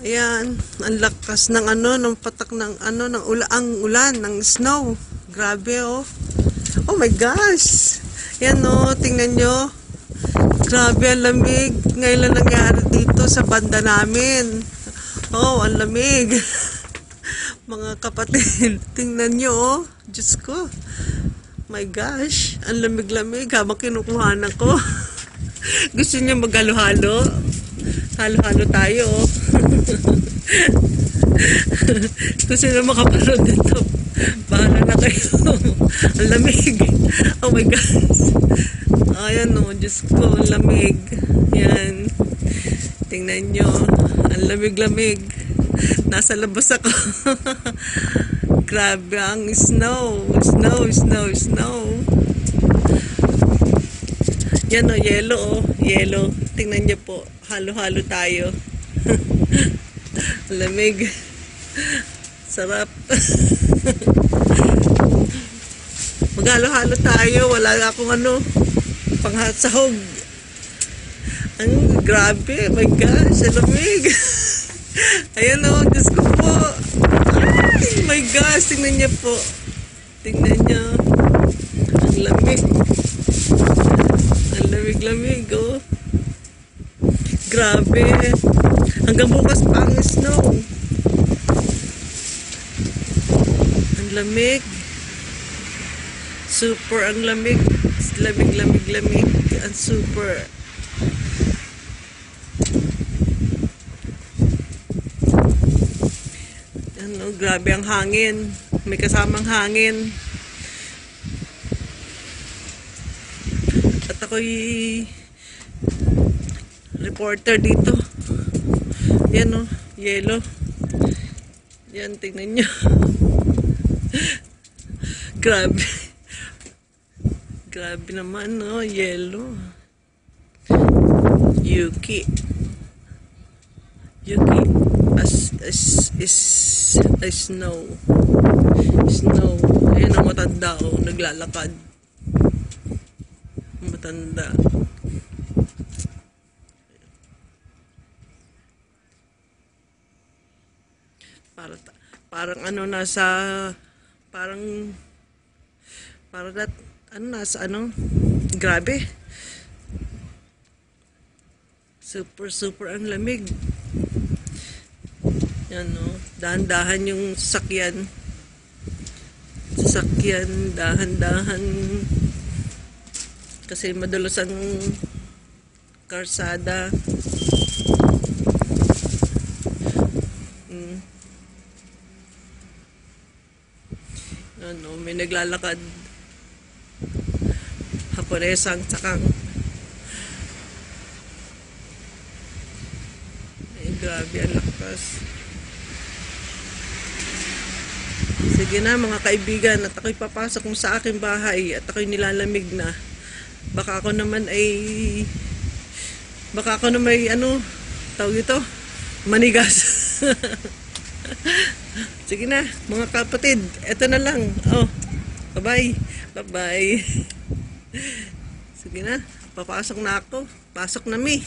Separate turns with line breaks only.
Ayan, ang lakas ng ng patak ng ng ulan, ng snow. Grabe oh. Oh my gosh. Ayan oh, tingnan nyo. Grabe ang lamig. Ngayon lang nangyari dito sa banda namin. Oh, ang lamig. Mga kapatid, tingnan nyo oh. Diyos ko. My gosh, ang lamig-lamig habang kinukuhanan ko. Gusto niyo maghalo-halo? Halo-halo tayo oh. Kung sino makapanood nito, bahala na kayo. Ang lamig. Oh my gosh. Ayan o, Diyos ko, ang lamig. Yan. Tingnan nyo. Ang lamig-lamig. Nasa labas ako. Grabe ang snow. Snow, snow, snow. Yan o, yellow o. Yellow. Tingnan nyo po. Halo-halo tayo. Lamig. Sarap. Maghalo-halo tayo. Wala akong pangsahog. Ang grabe. My gosh. Ang lamig. Ayan o. Diyos ko po. Ay, my gosh. Tingnan niya po. Tingnan niya. Ang lamig. Ang lamig-lamig oh. Grabe. Hanggang bukas pa ang snow. Ang lamig. Super ang lamig. Lamig, lamig, lamig. Ang super. Grabe ang hangin. May kasamang hangin. At ako'y reporter dito. Yan o, yellow. Yan, tingnan nyo. Grabe. Grabe naman, no? Yellow. Yuki. Yuki. Snow. Snow. Ayan ang matanda, oh. Naglalakad. Matanda. Parang grabe. Super ang lamig. Yan no, dahan-dahan yung sasakyan, dahan-dahan kasi madalos ang karsada. May naglalakad, Haponesang sakang. Ay, grabe ang lakas. Sige na mga kaibigan, at ako'y papasok kung sa aking bahay at ako'y nilalamig na. Baka ako naman tawag ito, manigas. Sige na, mga kapatid, eto na lang. Oh, bye-bye. Bye-bye. Sige na, papasok na ako. Pasok na mi.